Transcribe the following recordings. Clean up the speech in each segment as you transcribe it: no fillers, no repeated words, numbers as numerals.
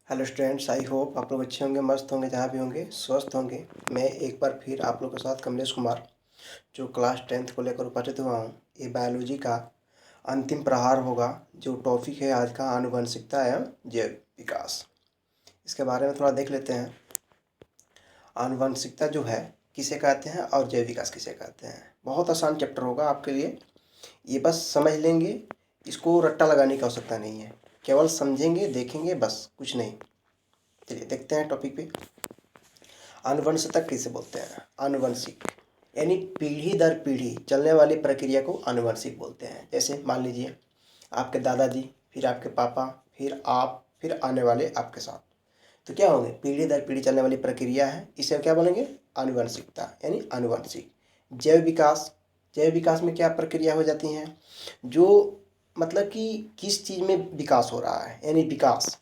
Hello students, I hope आप लोग अच्छे होंगे, मस्त होंगे, जहाँ भी होंगे स्वस्थ होंगे। मैं एक बार फिर आप लोग के साथ कमलेश कुमार जो क्लास 10th को लेकर उपस्थित हुआ हूँ। ये बायोलॉजी का अंतिम प्रहार होगा। जो टॉपिक है आज का आनुवंशिकता एवं जैव विकास, इसके बारे में थोड़ा देख लेते हैं। आनुवंशिकता जो है किसे कहते हैं और जैव विकास किसे कहते हैं। बहुत आसान चैप्टर होगा आपके लिए, ये बस समझ लेंगे, इसको रट्टा लगाने की आवश्यकता नहीं है, केवल समझेंगे, देखेंगे, बस कुछ नहीं। चलिए देखते हैं टॉपिक पे। आनुवंशिकता किसे बोलते हैं? आनुवंशिक यानी पीढ़ी दर पीढ़ी चलने वाली प्रक्रिया को आनुवंशिक बोलते हैं। जैसे मान लीजिए आपके दादाजी, फिर आपके पापा, फिर आप, फिर आने वाले आपके साथ, तो क्या होंगे? पीढ़ी दर पीढ़ी चलने वाली प्रक्रिया है, इसे क्या बोलेंगे? आनुवंशिकता यानी आनुवंशिक। जैव विकास, जैव विकास में क्या प्रक्रिया हो जाती हैं? जो मतलब कि किस चीज़ में विकास हो रहा है, यानी विकास।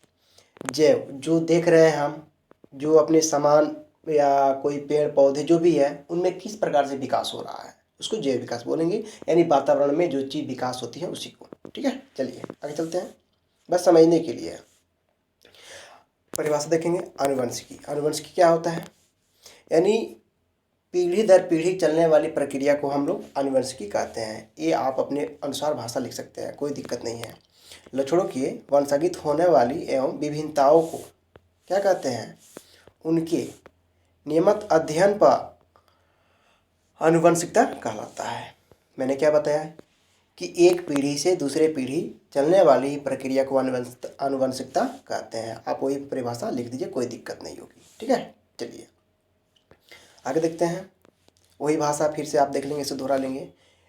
जैव जो देख रहे हैं हम, जो अपने सामान या कोई पेड़ पौधे जो भी है उनमें किस प्रकार से विकास हो रहा है, उसको जैव विकास बोलेंगे। यानी वातावरण में जो चीज़ विकास होती है उसी को। ठीक है, चलिए आगे चलते हैं, बस समझने के लिए परिभाषा देखेंगे। आनुवंशिकी, आनुवंशिकी क्या होता है? यानी पीढ़ी दर पीढ़ी चलने वाली प्रक्रिया को हम लोग आनुवंशिकी कहते हैं। ये आप अपने अनुसार भाषा लिख सकते हैं, कोई दिक्कत नहीं है। लक्षणों की वंशागित होने वाली एवं विभिन्नताओं को क्या कहते हैं? उनके नियमित अध्ययन पर आनुवंशिकता कहलाता है। मैंने क्या बताया कि एक पीढ़ी से दूसरे पीढ़ी चलने वाली प्रक्रिया को आनुवंशिकता कहते हैं। आप वही परिभाषा लिख दीजिए, कोई दिक्कत नहीं होगी। ठीक है, चलिए आगे देखते हैं। वही भाषा फिर से आप देख लेंगे, इसे दोहरा लेंगे।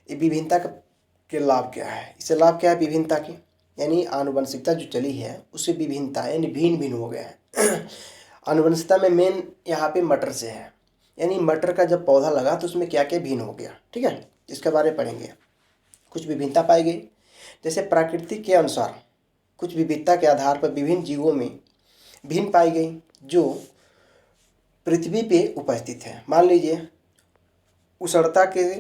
ये विभिन्नता के लाभ क्या है? इससे लाभ क्या है विभिन्नता की? यानी आनुवंशिकता जो चली है उससे विभिन्नता यानी भिन्न भिन्न हो गया है। आनुवंशिकता में मेन यहाँ पे मटर से है, यानी मटर का जब पौधा लगा तो उसमें क्या क्या भिन्न हो गया। ठीक है, इसके बारे में पढ़ेंगे। कुछ विभिन्नता पाई गई, जैसे प्राकृतिक के अनुसार कुछ विविधता के आधार पर विभिन्न जीवों में भिन्न पाई गई जो पृथ्वी पे उपस्थित है। मान लीजिए उष्णता के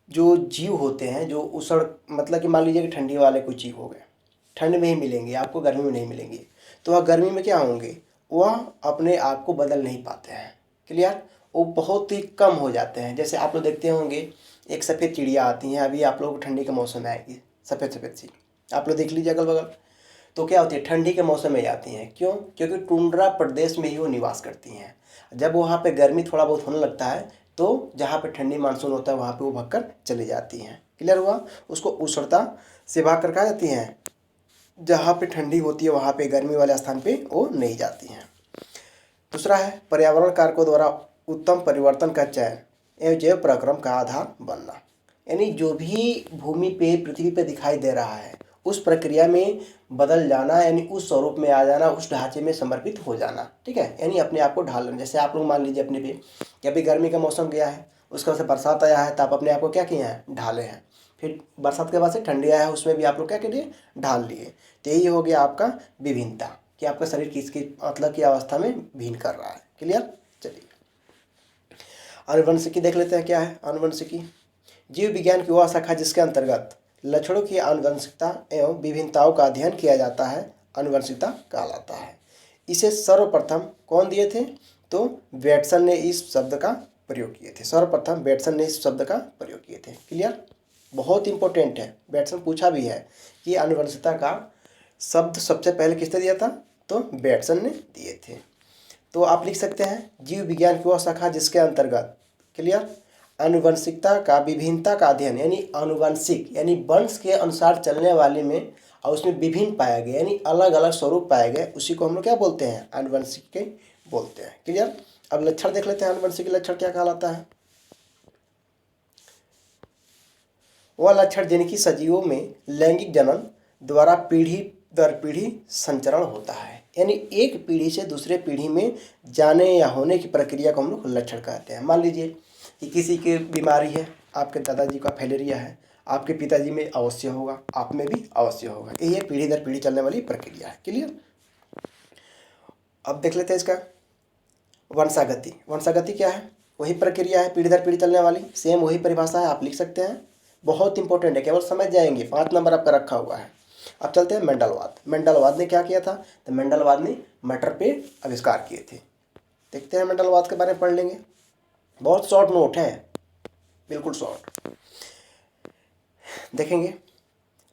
जो जीव होते हैं, जो उष्ण मतलब कि मान लीजिए कि ठंडी वाले कुछ जीव हो गए, ठंड में ही मिलेंगे आपको, गर्मी में नहीं मिलेंगे। तो वह गर्मी में क्या होंगे? वह अपने आप को बदल नहीं पाते हैं। क्लियर? वो बहुत ही कम हो जाते हैं। जैसे आप लोग देखते होंगे एक सफ़ेद चिड़िया आती हैं, अभी आप लोग ठंडी के मौसम में आएगी, सफ़ेद सफ़ेद सी, आप लोग देख लीजिए अगल बगल। तो क्या होती है? ठंडी के मौसम में आती हैं। क्यों? क्योंकि टुंड्रा प्रदेश में ही वो निवास करती हैं। जब वहाँ पे गर्मी थोड़ा बहुत होने लगता है तो जहाँ पे ठंडी मानसून होता है वहाँ पे वो भागकर चली जाती हैं। क्लियर हुआ? उसको उष्णता से भाग कर कहा जाती हैं, जहाँ पे ठंडी होती है वहाँ पे, गर्मी वाले स्थान पे वो नहीं जाती हैं। दूसरा है पर्यावरण कारकों द्वारा उत्तम परिवर्तन का चयन एवं जैव प्रक्रम का आधार बनना। यानी जो भी भूमि पे, पृथ्वी पे दिखाई दे रहा है उस प्रक्रिया में बदल जाना, यानी उस स्वरूप में आ जाना, उस ढांचे में समर्पित हो जाना। ठीक है, यानी अपने आप को ढाल लेना। जैसे आप लोग मान लीजिए अपने पे कि अभी गर्मी का मौसम गया है, उसके बाद से बरसात आया है, तो आप अपने आप को क्या किए हैं? ढाले हैं। फिर बरसात के बाद से ठंडी आया है, उसमें भी आप लोग क्या करिए? ढाल लिए। तो यही हो गया आपका विभिन्नता, कि आपका शरीर किसकी मतलब की अवस्था में भिन्न कर रहा है। क्लियर? चलिए आनुवंशिकी देख लेते हैं। क्या है आनुवंशिकी? जीव विज्ञान की वह शाखा जिसके अंतर्गत लक्षणों की आनुवंशिकता एवं विभिन्नताओं का अध्ययन किया जाता है, आनुवंशिकता कहलाता है। इसे सर्वप्रथम कौन दिए थे? तो बेटसन ने इस शब्द का प्रयोग किए थे। सर्वप्रथम बेटसन ने इस शब्द का प्रयोग किए थे। क्लियर? बहुत इंपॉर्टेंट है, बेटसन पूछा भी है कि आनुवंशिकता का शब्द सबसे पहले किसने दिया था? तो बेटसन ने दिए थे। तो आप लिख सकते हैं जीव विज्ञान की वह शाखा जिसके अंतर्गत, क्लियर, आनुवंशिकता का विभिन्नता का अध्ययन, यानी आनुवंशिक यानी वंश के अनुसार चलने वाले में और उसमें विभिन्न पाया गया, यानी अलग अलग स्वरूप पाए गए, उसी को हम लोग क्या बोलते हैं? आनुवंशिक के बोलते हैं। क्लियर? अब लक्षण देख लेते हैं। आनुवंशिक लक्षण क्या कहलाता है? वह लक्षण जिनकी सजीवों में लैंगिक जनन द्वारा पीढ़ी दर पीढ़ी संचरण होता है, यानी एक पीढ़ी से दूसरे पीढ़ी में जाने या होने की प्रक्रिया को हम लोग लक्षण कहते हैं। मान लीजिए कि किसी की बीमारी है, आपके दादाजी का फैलेरिया है, आपके पिताजी में अवश्य होगा, आप में भी अवश्य होगा। यही पीढ़ी दर पीढ़ी चलने वाली प्रक्रिया है। क्लियर? अब देख लेते हैं इसका वंशागति। वंशागति क्या है? वही प्रक्रिया है पीढ़ी दर पीढ़ी चलने वाली, सेम वही परिभाषा है, आप लिख सकते हैं। बहुत इंपॉर्टेंट है, केवल समझ जाएंगे, 5 नंबर आपका रखा हुआ है। अब चलते हैं मेंडलवाद। मेंडलवाद ने क्या किया था? तो मेंडलवाद ने मटर पे आविष्कार किए थे। देखते हैं मेंडलवाद के बारे में, पढ़ लेंगे, बहुत शॉर्ट नोट है, बिल्कुल शॉर्ट। देखेंगे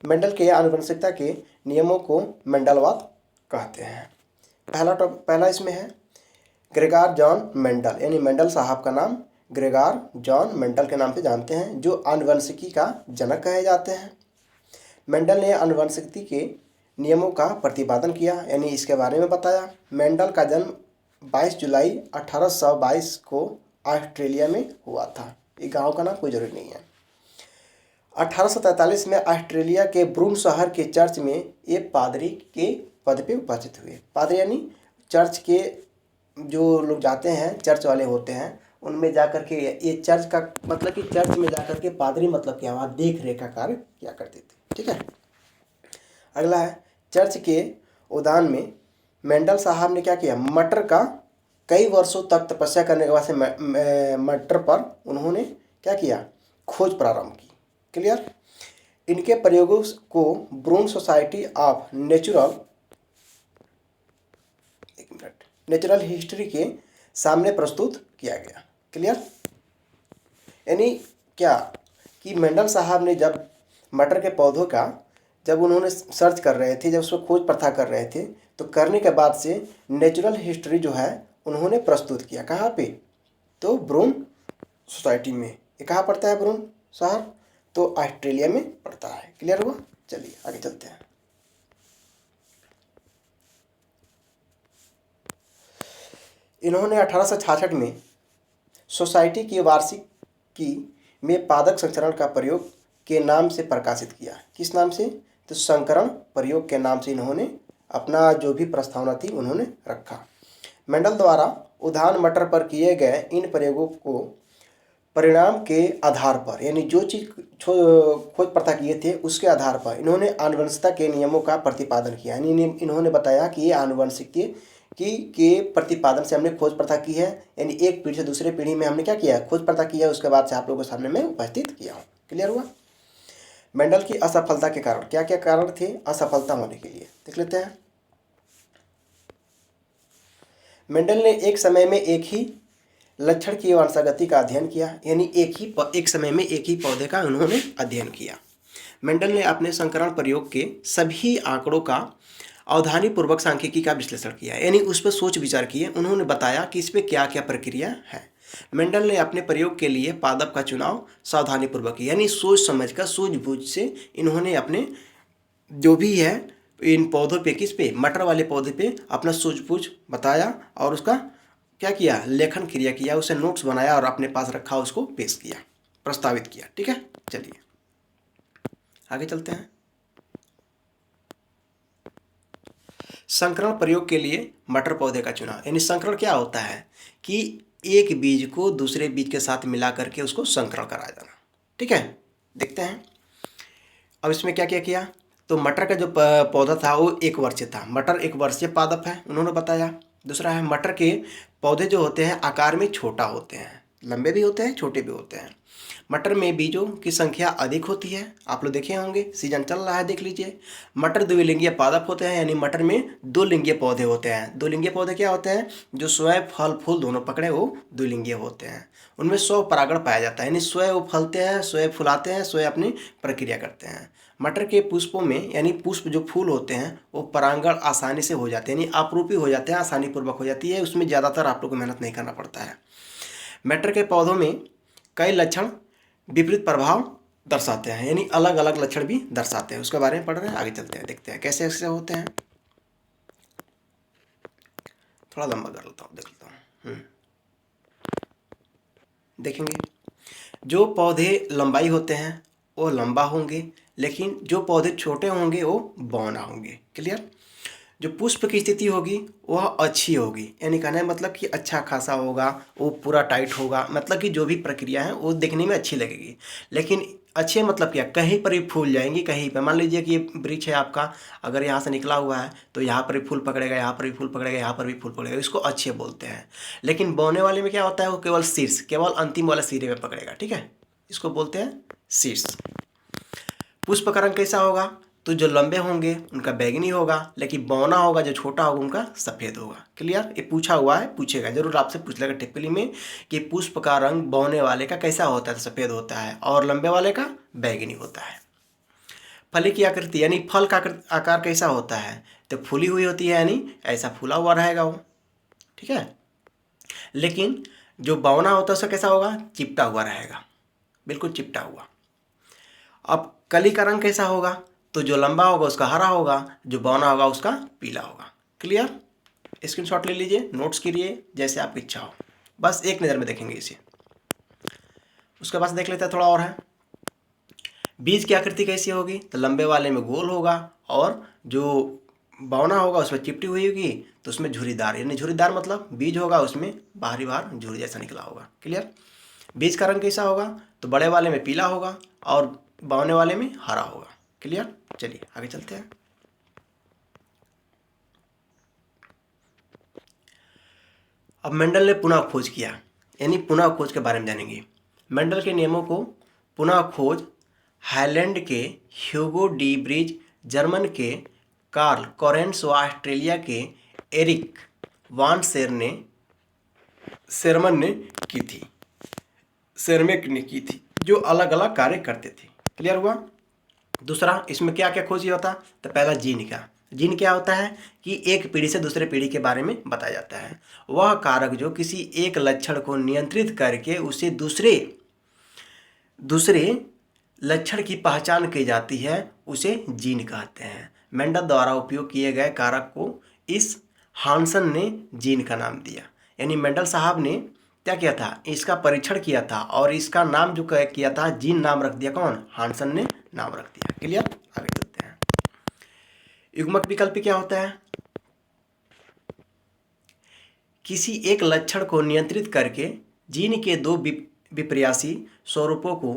मेंडल के आनुवंशिकता के नियमों को मेंडलवाद कहते हैं। पहला इसमें है ग्रेगार जॉन मेंडल, यानी मेंडल साहब का नाम ग्रेगार जॉन मेंडल के नाम से जानते हैं, जो आनुवंशिकी का जनक कहे जाते हैं। मेंडल ने आनुवंशिकी के नियमों का प्रतिपादन किया, यानी इसके बारे में बताया। मेंडल का जन्म 22 जुलाई 1822 को ऑस्ट्रेलिया में हुआ था। ये गांव का नाम कोई जरूरी नहीं है। 1843 में ऑस्ट्रेलिया के ब्रून शहर के चर्च में ये पादरी के पद पे उपस्थित हुए। पादरी यानी चर्च के जो लोग जाते हैं, चर्च वाले होते हैं, उनमें जाकर के, ये चर्च का मतलब कि चर्च में जाकर के पादरी मतलब क्या, वहाँ देख रेख का कार्य किया करते थे। ठीक है। अगला है चर्च के उद्यान में मेंडल साहब ने क्या किया, मटर का कई वर्षों तक तपस्या करने के बाद से मटर पर उन्होंने क्या किया, खोज प्रारंभ की। क्लियर। इनके प्रयोगों को ब्रून सोसाइटी ऑफ नेचुरल हिस्ट्री के सामने प्रस्तुत किया गया। क्लियर। यानी क्या कि मेंडल साहब ने जब मटर के पौधों का जब उन्होंने सर्च कर रहे थे, जब उसको खोज प्रथा कर रहे थे, तो करने के बाद से नेचुरल हिस्ट्री जो है उन्होंने प्रस्तुत किया। कहाँ पे? तो ब्रून सोसाइटी में। ये कहाँ पड़ता है ब्रून शहर? तो ऑस्ट्रेलिया में पड़ता है। क्लियर हुआ? चलिए आगे चलते हैं। इन्होंने 1866 में सोसाइटी की वार्षिकी में पादक संचरण का प्रयोग के नाम से प्रकाशित किया। किस नाम से? तो संकरण प्रयोग के नाम से इन्होंने अपना जो भी प्रस्तावना थी उन्होंने रखा। मेंडल द्वारा उद्यान मटर पर किए गए इन प्रयोगों को परिणाम के आधार पर, यानी जो चीज़ खोज प्रथा किए थे उसके आधार पर इन्होंने आनुवंशिकता के नियमों का प्रतिपादन किया। यानी इन्होंने बताया कि ये आनुवंशिकी के प्रतिपादन से हमने खोज प्रथा की है, यानी एक पीढ़ी से दूसरे पीढ़ी में हमने क्या किया, खोज प्रथा किया। उसके बाद से आप लोगों के सामने मैं उपस्थित किया हूँ। क्लियर हुआ? मेंडल की असफलता के कारण, क्या क्या कारण थे असफलता होने के लिए, देख लेते हैं। मेंडल ने एक समय में एक ही लक्षण की वंशागति का अध्ययन किया, यानी एक समय में एक ही पौधे का उन्होंने अध्ययन किया। मेंडल ने अपने संकरण प्रयोग के सभी आंकड़ों का अवधानीपूर्वक सांख्यिकी का विश्लेषण किया, यानी उस पर सोच विचार किए। उन्होंने बताया कि इस पर क्या क्या प्रक्रिया है। मेंडल ने अपने प्रयोग के लिए पादप का चुनाव सावधानीपूर्वक किया, यानी सोच समझ कर सूझबूझ से इन्होंने अपने जो भी है इन पौधों पे, किस पे, मटर वाले पौधे पे अपना सूझबूझ बताया और उसका क्या किया, लेखन क्रिया किया, उसे नोट्स बनाया और अपने पास रखा, उसको पेश किया, प्रस्तावित किया। ठीक है, चलिए आगे चलते हैं। संकरण प्रयोग के लिए मटर पौधे का चुनाव, यानी संकरण क्या होता है कि एक बीज को दूसरे बीज के साथ मिला करके उसको संकरण कराया जाना। ठीक है, देखते हैं अब इसमें क्या क्या किया। तो मटर का जो पौधा था वो 1 वर्षीय था। मटर 1 वर्षीय पादप है, उन्होंने बताया। दूसरा है मटर के पौधे जो होते हैं आकार में छोटा होते हैं, लंबे भी होते हैं छोटे भी होते हैं। मटर में बीजों की संख्या अधिक होती है, आप लोग देखे होंगे, सीजन चल रहा है, देख लीजिए। मटर द्विलिंगीय पादप होते हैं, यानी मटर में 2 लिंगीय पौधे होते हैं। 2 लिंगीय पौधे क्या होते हैं? जो स्वयं फल फूल दोनों पकड़े वो द्विलिंगीय होते हैं। उनमें स्वपरागण पाया जाता है, यानी स्वयं वो फलते हैं, स्वयं फुलाते हैं, स्वयं अपनी प्रक्रिया करते हैं। मटर के पुष्पों में, यानी पुष्प जो फूल होते हैं वो परागण आसानी से हो जाते हैं, यानी आपरूपी हो जाते हैं, आसानी पूर्वक हो जाती है। उसमें ज़्यादातर आप लोग को मेहनत नहीं करना पड़ता है। मटर के पौधों में कई लक्षण विपरीत प्रभाव दर्शाते हैं, यानी अलग अलग लक्षण भी दर्शाते हैं। उसके बारे में पढ़ रहे हैं, आगे चलते हैं, देखते हैं कैसे कैसे होते हैं। थोड़ा लंबा कर लेता हूँ, देख लेता हूँ। देखेंगे जो पौधे लंबाई होते हैं वो लंबा होंगे, लेकिन जो पौधे छोटे होंगे वो बौना होंगे। क्लियर। जो पुष्प की स्थिति होगी वह अच्छी होगी, यानी कहना है मतलब कि अच्छा खासा होगा, वो पूरा टाइट होगा, मतलब कि जो भी प्रक्रिया है वो देखने में अच्छी लगेगी। लेकिन अच्छे मतलब क्या, कहीं पर भी फूल जाएंगी, कहीं पर मान लीजिए कि ये वृक्ष है आपका, अगर यहाँ से निकला हुआ है तो यहाँ पर भी फूल पकड़ेगा, यहाँ पर भी फूल पकड़ेगा, यहाँ पर भी फूल पकड़ेगा, इसको अच्छे बोलते हैं। लेकिन बौने वाले में क्या होता है, वो केवल शीर्ष, केवल अंतिम वाले सिरे में पकड़ेगा। ठीक है, इसको बोलते हैं शीर्ष। पुष्प का रंग कैसा होगा? तो जो लंबे होंगे उनका बैंगनी होगा, लेकिन बौना होगा जो छोटा होगा उनका सफ़ेद होगा। क्लियर? ये पूछा हुआ है, पूछेगा जरूर, आपसे पूछ लेगा टिप्पणी में कि पुष्प का रंग बौने वाले का कैसा होता है, तो सफ़ेद होता है, और लंबे वाले का बैंगनी होता है। फली की आकृति यानी फल का आकार कैसा होता है, तो फूली हुई होती है, यानी ऐसा फूला हुआ रहेगा वो। ठीक है। लेकिन जो बौना होता है उसका कैसा होगा, चिपटा हुआ रहेगा, बिल्कुल चिपटा हुआ। अब कली का रंग कैसा होगा, तो जो लंबा होगा उसका हरा होगा, जो बौना होगा उसका पीला होगा। क्लियर? स्क्रीनशॉट ले लीजिए, नोट्स कीजिए, जैसे आपकी इच्छा हो, बस एक नज़र में देखेंगे इसे। उसके बाद देख लेते हैं थोड़ा और है। बीज की आकृति कैसी होगी, तो लंबे वाले में गोल होगा, और जो बौना होगा उसमें चिपटी हुई होगी, तो उसमें झुरीदार, यानी झुरीदार मतलब बीज होगा उसमें बाहरी बाहर झुरी जैसा निकला होगा। क्लियर? बीज का रंग कैसा होगा, तो बड़े वाले में पीला होगा और बौने वाले में हरा होगा। क्लियर? चलिए आगे चलते हैं। अब मेंडल ने पुनः खोज किया, यानी पुनः खोज के बारे में जानेंगे। मेंडल के नियमों को पुनः खोज हाईलैंड के ह्यूगो डी ब्रिज, जर्मन के कार्ल कोरेंट्ज व ऑस्ट्रेलिया के एरिक वान शेरमन ने की थी, शेरमेक ने की थी, जो अलग अलग कार्य करते थे। क्लियर हुआ? दूसरा, इसमें क्या क्या खोज होता, तो पहला जीन का। जीन क्या होता है कि एक पीढ़ी से दूसरे पीढ़ी के बारे में बताया जाता है। वह कारक जो किसी एक लक्षण को नियंत्रित करके उसे दूसरे लक्षण की पहचान की जाती है, उसे जीन कहते हैं। मेंडल द्वारा उपयोग किए गए कारक को इस हान्सन ने जीन का नाम दिया। यानी मेंडल साहब ने क्या किया था, इसका परीक्षण किया था और इसका नाम जो किया था जीन नाम रख दिया। कौन? हान्सन ने नाम रख दिया। क्लियर? आगे चलते हैं। युग्मक विकल्प क्या होता है, किसी एक लक्षण को नियंत्रित करके जीन के दो विपर्यासी स्वरूपों को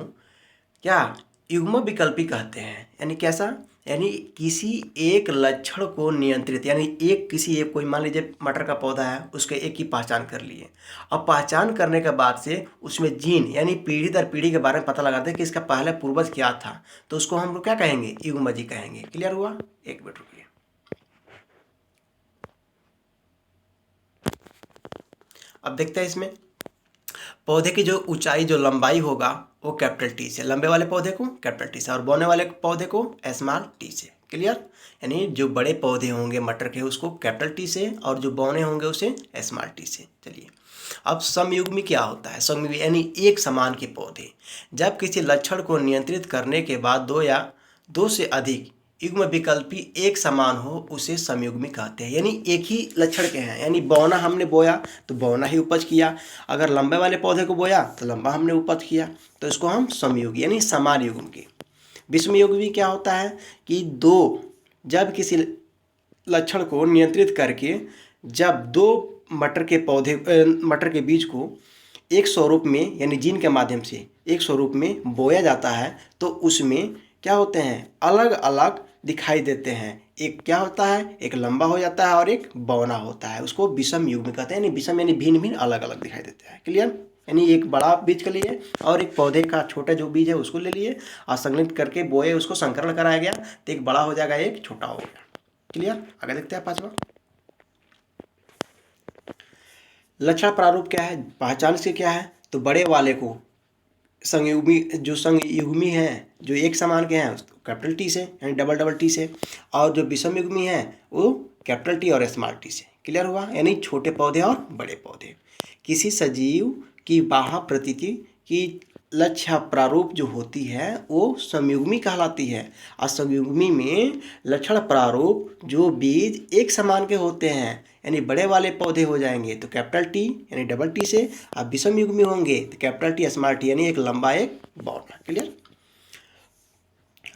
क्या युग्म विकल्पी कहते हैं। यानी कैसा, यानी किसी एक लक्षण को नियंत्रित, यानी किसी एक कोई, मान लीजिए मटर का पौधा है, उसके एक की पहचान कर लिए। अब पहचान करने के बाद से उसमें जीन यानी पीढ़ी दर पीढ़ी के बारे में पता लगाते हैं कि इसका पहले पूर्वज क्या था, तो उसको हम लोग क्या कहेंगे, युग्मजी कहेंगे। क्लियर हुआ? एक मिनट रुकिए। अब देखते हैं इसमें पौधे की जो ऊंचाई, जो लंबाई होगा वो कैपिटल टी से, लंबे वाले पौधे को कैपिटल टी से और बौने वाले पौधे को स्मॉल टी से। क्लियर? यानी जो बड़े पौधे होंगे मटर के उसको कैपिटल टी से और जो बौने होंगे उसे स्मॉल टी से। चलिए, अब समयुग्मी क्या होता है। समयुग्मी यानी एक समान के पौधे, जब किसी लक्षण को नियंत्रित करने के बाद दो या दो से अधिक युग्म विकल्पी एक समान हो उसे समयुग्मी कहते हैं। यानी एक ही लक्षण के हैं, यानी बौना हमने बोया तो बौना ही उपज किया, अगर लंबे वाले पौधे को बोया तो लंबा हमने उपज किया, तो इसको हम समयुगी यानी समान युग्म की। विषमयुग्मी क्या होता है कि जब किसी लक्षण को नियंत्रित करके जब दो मटर के बीज को एक स्वरूप में यानी जीन के माध्यम से एक स्वरूप में बोया जाता है, तो उसमें क्या होते हैं, अलग अलग दिखाई देते हैं। एक क्या होता है, एक लंबा हो जाता है और एक बौना होता है, उसको विषम युग्म कहते हैं। यानी विषम यानी भिन्न भिन्न अलग अलग दिखाई देते हैं। क्लियर? यानी एक बड़ा बीज के लिए और एक पौधे का छोटा जो बीज है उसको ले लिए और संकलित करके बोए, उसको संकरण कराया गया तो एक बड़ा हो जाएगा, एक छोटा हो गया। क्लियर? आगे देखते हैं पांचवा। लक्षण प्रारूप क्या है, पहचान से क्या है, तो बड़े वाले को संयुग्मी हैं जो एक समान के हैं कैपिटल टी से यानी डबल टी से, और जो विषम युग्मी हैं वो कैपिटल टी और स्मॉल टी से। क्लियर हुआ? यानी छोटे पौधे और बड़े पौधे। किसी सजीव की बाह्य प्रतीति की लक्ष्य प्रारूप जो होती है वो समयुग्मी कहलाती है, और समयुग्मी में लक्षण प्रारूप जो बीज एक समान के होते हैं यानी बड़े वाले पौधे हो जाएंगे तो कैपिटल टी यानी डबल टी से, और विषम युग्मी होंगे तो कैपिटल टी स्मॉल टी यानी एक लंबा एक बौना। क्लियर?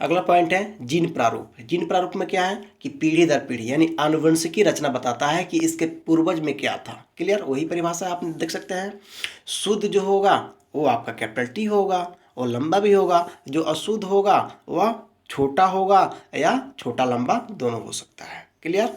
अगला पॉइंट है जीन प्रारूप। जीन प्रारूप में क्या है कि पीढ़ी दर पीढ़ी यानी आनुवंशिकी रचना बताता है कि इसके पूर्वज में क्या था। क्लियर? वही परिभाषा आप देख सकते हैं। शुद्ध जो होगा वो आपका कैपिटल टी होगा, वो लंबा भी होगा, जो अशुद्ध होगा वह छोटा होगा या छोटा लंबा दोनों हो सकता है। क्लियर?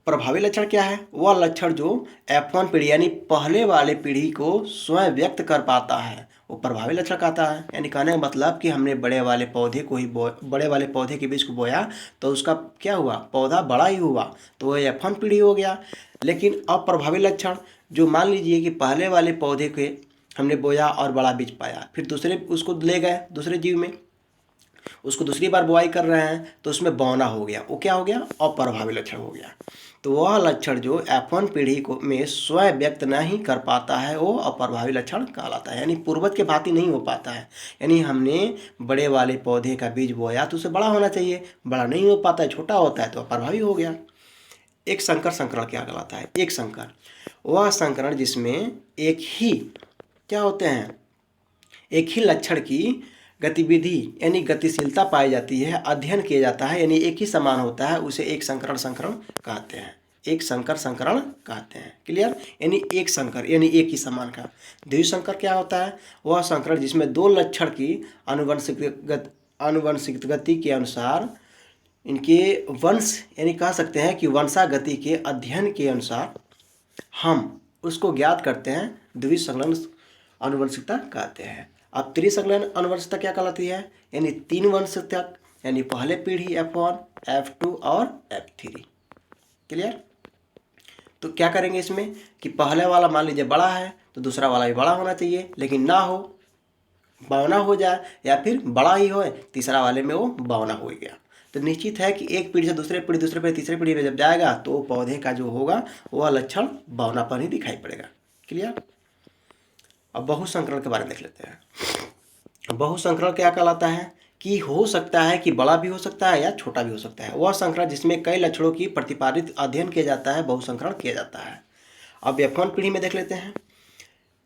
प्रभावी लक्षण क्या है, वह लक्षण जो F1 पीढ़ी यानी पहले वाले पीढ़ी को स्वयं व्यक्त कर पाता है वो प्रभावी लक्षण कहता है। यानी कहने का मतलब कि हमने बड़े वाले पौधे को ही बड़े वाले पौधे के बीज को बोया तो उसका क्या हुआ, पौधा बड़ा ही हुआ, तो वह F1 पीढ़ी हो गया। लेकिन अप्रभावी लक्षण, जो मान लीजिए कि पहले वाले पौधे के हमने बोया और बड़ा बीज पाया, फिर दूसरे उसको ले गए दूसरे जीव में, उसको दूसरी बार बुआई कर रहे हैं तो उसमें बौना हो गया, वो क्या हो गया, अप्रभावी लक्षण हो गया। तो वह लक्षण जो F1 पीढ़ी को में स्वयं व्यक्त नहीं कर पाता है वो अप्रभावी लक्षण कहलाता है, यानी पूर्वज के भांति नहीं हो पाता है। यानी हमने बड़े वाले पौधे का बीज बोया तो उसे बड़ा होना चाहिए, बड़ा नहीं हो पाता है, छोटा होता है तो अप्रभावी हो गया। एक संकर संकरण क्या कहलाता है, एक संकर वह संकरण जिसमें एक ही क्या होते हैं, एक ही लक्षण की गतिविधि यानी गतिशीलता पाई जाती है, अध्ययन किया जाता है, यानी एक ही समान होता है, उसे एक संकरण संकरण कहते हैं, एक संकर संकरण कहते हैं। क्लियर, यानी एक संकर यानी एक ही समान का। द्विसंकर क्या होता है, वह संकरण जिसमें दो लक्षण की आनुवंशिक गति के अनुसार इनके वंश यानी कह सकते हैं कि वंशागति के अध्ययन के अनुसार हम उसको ज्ञात करते हैं, द्विसंकलन आनुवंशिकता कहते हैं। अब त्रिसंकलन आनुवंशिकता क्या कहलाती है, यानी 3 वंश तक, यानी पहले पीढ़ी F1, F2 और F3। क्लियर, तो क्या करेंगे इसमें कि पहले वाला मान लीजिए बड़ा है तो दूसरा वाला भी बड़ा होना चाहिए, लेकिन ना हो बौना हो जाए, या फिर बड़ा ही हो तीसरा वाले में वो बौना हो गया, तो निश्चित है कि एक पीढ़ी से दूसरे पीढ़ी तीसरे पीढ़ी में जब जाएगा तो पौधे का जो होगा वह लक्षण बौनापन ही दिखाई पड़ेगा। क्लियर, अब बहुसंकरण के बारे में देख लेते हैं। बहुसंकरण क्या कहलाता है कि हो सकता है कि बड़ा भी हो सकता है या छोटा भी हो सकता है, वह संकरण जिसमें कई लक्षणों की प्रतिपादित अध्ययन किया जाता है, बहुसंकरण किया जाता है। अब F1 पीढ़ी में देख लेते हैं,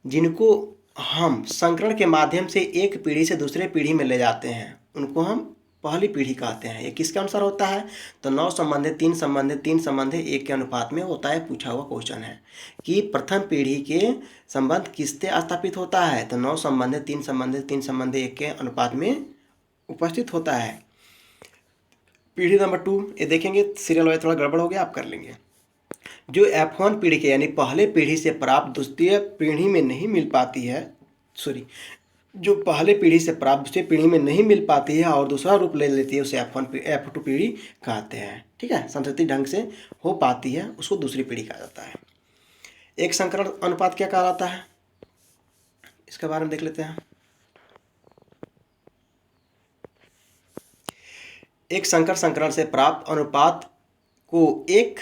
जिनको हम संकरण के माध्यम से एक पीढ़ी से दूसरे पीढ़ी में ले जाते हैं उनको हम पहली पीढ़ी कहते हैं। ये किसके अनुसार होता है, तो 9 संबंधित 3 संबंधित 3 संबंधित 1 के अनुपात में होता है। पूछा हुआ क्वेश्चन है कि प्रथम पीढ़ी के संबंध किससे स्थापित होता है, तो 9 संबंधित 3 संबंधित 3 संबंधित 1 के अनुपात में उपस्थित होता है। पीढ़ी नंबर 2 ये देखेंगे, सीरियल वाइज थोड़ा गड़बड़ हो गया, आप कर लेंगे। जो F1 पीढ़ी के यानी पहले पीढ़ी से प्राप्त द्वितीय पीढ़ी में नहीं मिल पाती है, जो पहले पीढ़ी से प्राप्त दूसरी पीढ़ी में नहीं मिल पाती है और दूसरा रूप ले लेती है, उसे F2 पीढ़ी कहते हैं। ठीक है, संतति ढंग से हो पाती है उसको दूसरी पीढ़ी कहा जाता है। एक संकरण अनुपात क्या कहलाता है, इसके बारे में देख लेते हैं। एक संकर संकरण से प्राप्त अनुपात को एक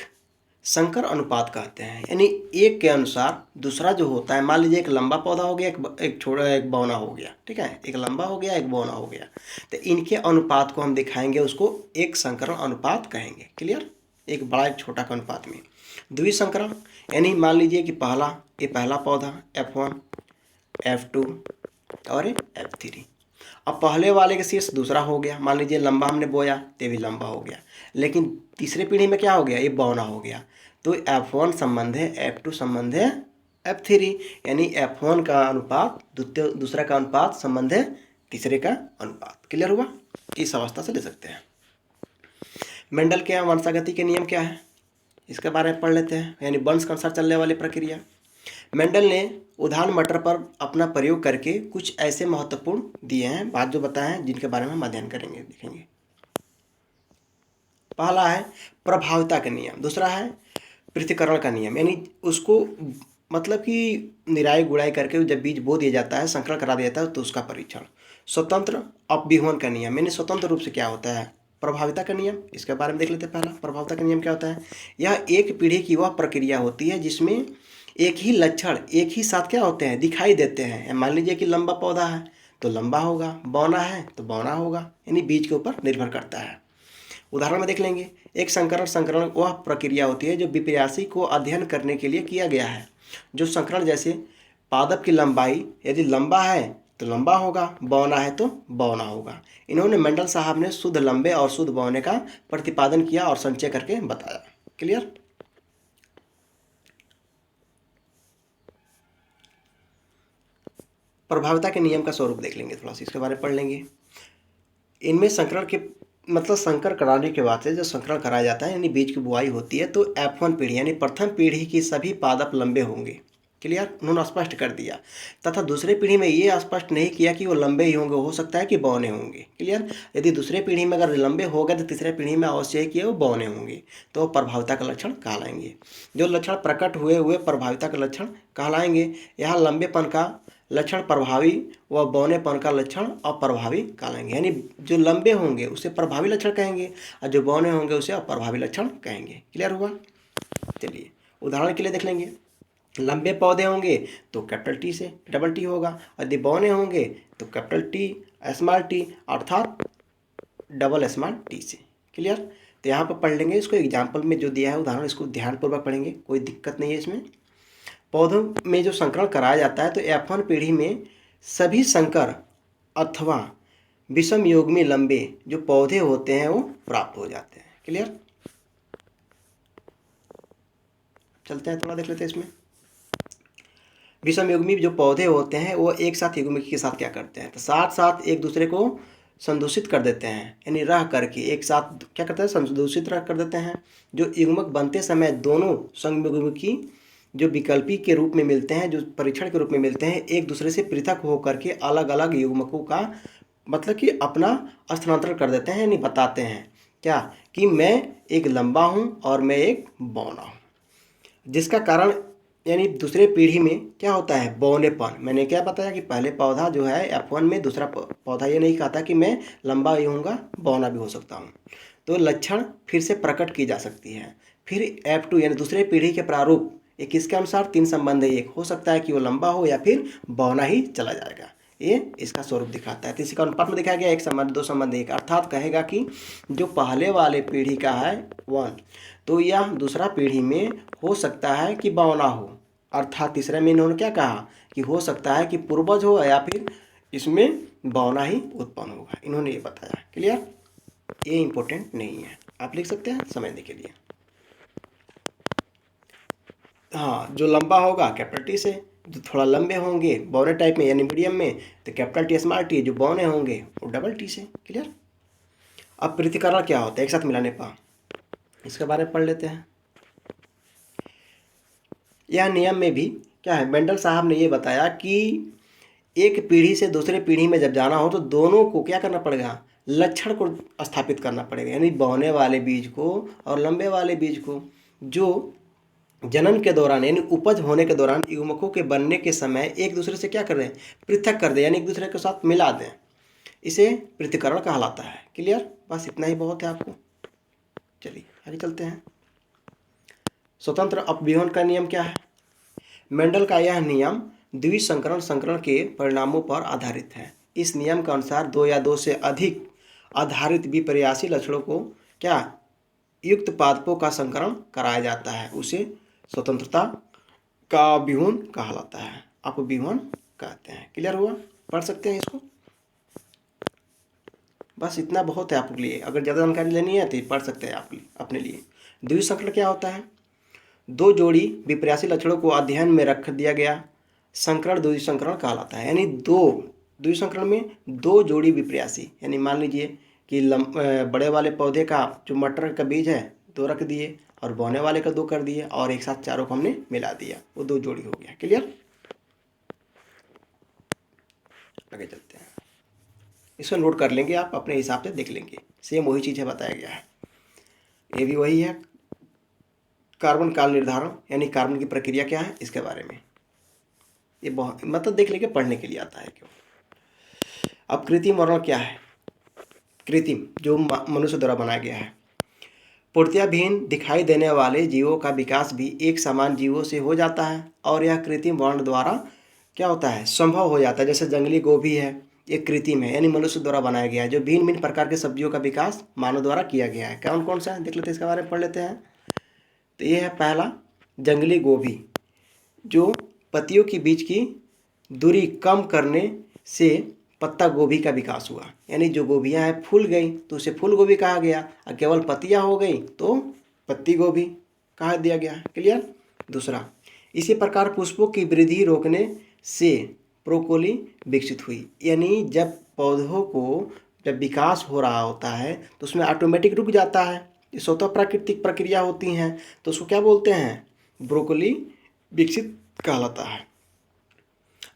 संकर अनुपात कहते हैं, यानी एक के अनुसार दूसरा जो होता है, मान लीजिए एक लंबा पौधा हो गया, एक छोटा एक बौना हो गया, ठीक है, एक लंबा हो गया एक बौना हो गया, तो इनके अनुपात को हम दिखाएंगे, उसको एक संकरण अनुपात कहेंगे। क्लियर, एक बड़ा एक छोटा का अनुपात में। द्विसंकरण यानी मान लीजिए कि पहला पौधा F1, F2 और F3, अब पहले वाले के शीर्ष दूसरा हो गया, मान लीजिए लंबा हमने बोया तो भी लंबा हो गया, लेकिन तीसरे पीढ़ी में क्या हो गया, ये बौना हो गया, तो F1 संबंध है F2 संबंध है F3, यानी F1 का अनुपात दूसरा का अनुपात संबंध है तीसरे का अनुपात। क्लियर हुआ, इस अवस्था से ले सकते हैं। मेंडल के वंशागति के नियम क्या है, इसके बारे में पढ़ लेते हैं, यानी वंश के अनुसार चलने वाली प्रक्रिया। मेंडल ने उद्यान मटर पर अपना प्रयोग करके कुछ ऐसे महत्वपूर्ण दिए हैं, बात जो बताए हैं, जिनके बारे में हम अध्ययन करेंगे, देखेंगे। पहला है प्रभाविता का नियम, दूसरा है पृथक्करण का नियम, यानी उसको मतलब कि निराई गुड़ाई करके जब बीज बो दिया जाता है, संकरण करा दिया जाता है, तो उसका परीक्षण। स्वतंत्र अपविहन का नियम, यानी स्वतंत्र रूप से क्या होता है, प्रभाविता का नियम, इसके बारे में देख लेते हैं। पहला प्रभाविता का नियम क्या होता है, यह एक पीढ़ी की वह प्रक्रिया होती है जिसमें एक ही लक्षण एक ही साथ क्या होते हैं, दिखाई देते हैं। मान लीजिए कि लंबा पौधा है तो लंबा होगा, बौना है तो बौना होगा, यानी बीज के ऊपर निर्भर करता है। उदाहरण में देख लेंगे, एक संकरण वह प्रक्रिया होती है जो विपर्यासी को अध्ययन करने के लिए किया गया है, जो संकरण जैसे पादप की लंबाई यदि लंबा है तो लंबा होगा, बौना है तो बौना होगा। इन्होंने मेंडल साहब ने शुद्ध लंबे और शुद्ध बौने का प्रतिपादन किया और संचय करके बताया। क्लियर, प्रभाविता के नियम का स्वरूप देख लेंगे, थोड़ा सा इसके बारे में पढ़ लेंगे। इनमें संकरण के मतलब संकर कराने के बाद से जब संकरण कराया जाता है, यानी बीज की बुआई होती है, तो F1 पीढ़ी यानी प्रथम पीढ़ी की सभी पादप लंबे होंगे, क्लियर, उन्होंने स्पष्ट कर दिया। तथा दूसरे पीढ़ी में ये स्पष्ट नहीं किया कि वो लंबे ही होंगे, हो सकता है कि बौने होंगे। क्लियर, यदि दूसरे पीढ़ी में अगर लंबे हो गए तो तीसरे पीढ़ी में अवश्य है कि वो बौने होंगे, तो वो प्रभाविता का लक्षण कहलाएंगे। जो लक्षण प्रकट हुए हुए प्रभाविता का लक्षण कहलाएंगे। यहाँ लंबेपन का लक्षण प्रभावी व बौनेपन का लक्षण अप्रभावी कहलाएंगे। यानी जो लंबे होंगे उसे प्रभावी लक्षण कहेंगे और जो बौने होंगे उसे अप्रभावी लक्षण कहेंगे। क्लियर हुआ। चलिए उदाहरण के लिए देख लेंगे। लंबे पौधे होंगे तो कैपिटल टी से डबल टी होगा, यदि बौने होंगे तो कैपिटल टी स्मॉल टी अर्थात डबल स्मॉल टी से। क्लियर, तो यहाँ पर पढ़ लेंगे इसको, एग्जाम्पल में जो दिया है उदाहरण इसको ध्यानपूर्वक पढ़ेंगे, कोई दिक्कत नहीं है इसमें। पौधों में जो संकरण कराया जाता है तो F1 पीढ़ी में सभी संकर अथवा विषम युग्मी लंबे जो पौधे होते हैं वो प्राप्त हो जाते हैं। क्लियर, चलते हैं थोड़ा देख लेते हैं इसमें। विषम युग्मी जो पौधे होते हैं वो एक साथ युग्मी के साथ क्या करते हैं, तो साथ साथ एक दूसरे को संदूषित कर देते हैं, यानी रह करके एक साथ क्या करते हैं, संदूषित रह कर देते हैं। जो युग्मक बनते समय दोनों संयुग्मकी जो विकल्पी के रूप में मिलते हैं, जो परीक्षण के रूप में मिलते हैं, एक दूसरे से पृथक होकर के अलग अलग युग्मकों का मतलब कि अपना स्थानांतरण कर देते हैं, यानी बताते हैं क्या कि मैं एक लंबा हूँ और मैं एक बौना हूँ, जिसका कारण यानी दूसरे पीढ़ी में क्या होता है, बौनेपन। मैंने क्या बताया कि पहले पौधा जो है F1 में, दूसरा पौधा ये नहीं कहता कि मैं लंबा ही होऊंगा, बौना भी हो सकता हूँ, तो लक्षण फिर से प्रकट की जा सकती है। फिर F2 यानी दूसरे पीढ़ी के प्रारूप एक किसके अनुसार, 3 संबंध है, एक हो सकता है कि वो लंबा हो या फिर बौना ही चला जाएगा, ये इसका स्वरूप दिखाता है। तो इसका अनुपात में दिखाया गया 1 संबंध 2 संबंध 1, अर्थात कहेगा कि जो पहले वाले पीढ़ी का है 1 तो यह दूसरा पीढ़ी में हो सकता है कि बौना हो, अर्थात तीसरे में इन्होंने क्या कहा कि हो सकता है कि पूर्वज हो या फिर इसमें बौना ही उत्पन्न होगा, इन्होंने ये बताया। क्लियर, ये इंपॉर्टेंट नहीं है, आप लिख सकते हैं समझने के लिए। हाँ, जो लंबा होगा कैपिटल टी से, जो थोड़ा लंबे होंगे बौने टाइप में यानी मीडियम में तो कैपिटल टी स्मॉल टी, जो बौने होंगे वो डबल टी से। क्लियर, अब पृथक्करण क्या होता है एक साथ मिलाने पर, इसके बारे में पढ़ लेते हैं। यह नियम में भी क्या है, मेंडल साहब ने ये बताया कि एक पीढ़ी से दूसरे पीढ़ी में जब जाना हो तो दोनों को क्या करना पड़ेगा, लक्षण को स्थापित करना पड़ेगा, यानी बौने वाले बीज को और लंबे वाले बीज को, जो जनन के दौरान यानी उपज होने के दौरान युग्मकों के बनने के समय एक दूसरे से क्या कर दें, पृथक कर दें, यानी एक दूसरे के साथ मिला दें, इसे पृथक्करण कहलाता है। क्लियर, बस इतना ही बहुत है आपको। चलिए आगे चलते हैं। स्वतंत्र अपव्यूहन का नियम क्या है। मेंडल का यह नियम द्विसंकरण संकरण के परिणामों पर आधारित है। इस नियम के अनुसार 2 या 2 से अधिक आधारित विपर्यासी लक्षणों को क्या युक्त पादपों का संकरण कराया जाता है, उसे स्वतंत्रता का अपव्यूहन कहलाता है, अपव्यूहन कहते हैं। क्लियर हुआ, पढ़ सकते हैं इसको, बस इतना बहुत है आपके लिए। अगर ज़्यादा जानकारी लेनी है तो पढ़ सकते हैं आप अपने लिए। द्विसंकरण क्या होता है, 2 जोड़ी विपर्यासी लक्षणों को अध्ययन में रख दिया गया संकरण द्विसंकरण कहलाता है। यानी द्विसंकरण में 2 जोड़ी विपर्यासी, यानी मान लीजिए कि बड़े वाले पौधे का जो मटर का बीज है 2 रख दिए और बौने वाले का 2 कर दिए और एक साथ चारों को हमने मिला दिया, वो 2 जोड़ी हो गया। क्लियर, आगे चलते हैं। इसको नोट कर लेंगे आप, अपने हिसाब से देख लेंगे, सेम वही चीज़ है बताया गया है, ये भी वही है। कार्बन काल निर्धारण यानी कार्बन की प्रक्रिया क्या है इसके बारे में, ये बहुत मतलब देख लेंगे, पढ़ने के लिए आता है क्यों। अब कृत्रिम वर्ण क्या है, कृत्रिम जो मनुष्य द्वारा बनाया गया है। पूर्णतया भिन्न दिखाई देने वाले जीवों का विकास भी एक समान जीवों से हो जाता है और यह कृत्रिम वर्ण द्वारा क्या होता है, संभव हो जाता है। जैसे जंगली गोभी है, ये कृत्रिम है यानी मनुष्य द्वारा बनाया गया है। जो भिन्न भिन्न प्रकार के सब्जियों का विकास मानव द्वारा किया गया है, कौन कौन सा है देख लेते हैं, इसके बारे में पढ़ लेते हैं। तो ये है पहला जंगली गोभी, जो पत्तियों के बीच की दूरी कम करने से पत्ता गोभी का विकास हुआ, यानी जो गोभियां हैं फूल गई तो उसे फूल गोभी कहा गया और केवल पत्तियां हो गई तो पत्ती गोभी कहा दिया गया। क्लियर, दूसरा इसी प्रकार पुष्पों की वृद्धि रोकने से ब्रोकोली विकसित हुई, यानी जब पौधों को जब विकास हो रहा होता है तो उसमें ऑटोमेटिक रुक जाता है, ये स्वतः प्राकृतिक प्रक्रिया होती हैं, तो उसको क्या बोलते हैं, ब्रोकोली विकसित कहलाता है।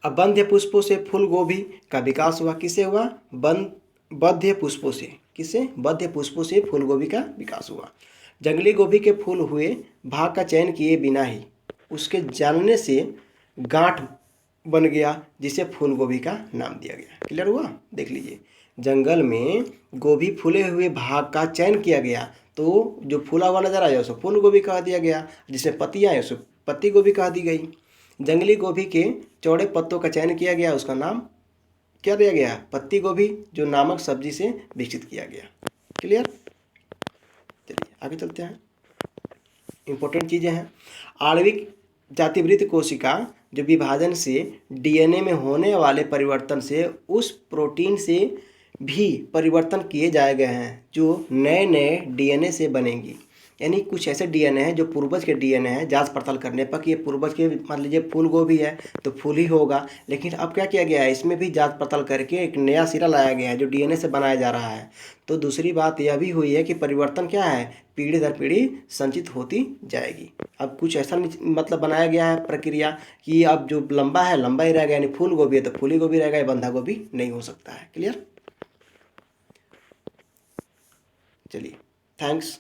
अब बंध्य पुष्पों से फूल गोभी का विकास हुआ। किससे हुआ? बंध्य पुष्पों से। किससे? बंध्य पुष्पों से फूल गोभी का विकास हुआ। जंगली गोभी के फूल हुए भाग का चयन किए बिना ही उसके जानने से गांठ बन गया, जिसे फूल गोभी का नाम दिया गया। क्लियर हुआ? देख लीजिए, जंगल में गोभी फूले हुए भाग का चयन किया गया, तो जो फूला हुआ नजर आया उसे फूल गोभी कह दिया गया, जिसमें पत्तियाँ हैं उसे पत्ती गोभी कह दी गई। जंगली गोभी के चौड़े पत्तों का चयन किया गया, उसका नाम क्या दिया गया? पत्ती गोभी, जो नामक सब्जी से विकसित किया गया। क्लियर? चलिए आगे चलते हैं। इंपॉर्टेंट चीज़ें हैं। आणविक जातिवृत्त कोशिका जो विभाजन से डीएनए में होने वाले परिवर्तन से उस प्रोटीन से भी परिवर्तन किए जाए गए हैं जो नए नए डीएनए से बनेंगी। यानी कुछ ऐसे डीएनए हैं जो पूर्वज के डीएनए हैं, जांच पड़ताल करने पर कि ये पूर्वज के, मान लीजिए फूल गोभी है तो फूल ही होगा, लेकिन अब क्या किया गया है, इसमें भी जांच पड़ताल करके एक नया सिरा लाया गया है जो डीएनए से बनाया जा रहा है। तो दूसरी बात यह भी हुई है कि परिवर्तन क्या है, पीढ़ी दर पीढ़ी संचित होती जाएगी। अब कुछ ऐसा मतलब बनाया गया है प्रक्रिया कि अब जो लंबा है लंबा ही रहेगा, यानी फूल गोभी है तो फूली गोभी रहेगा, या बंधा गोभी नहीं हो सकता है। क्लियर? चलिए, थैंक्स।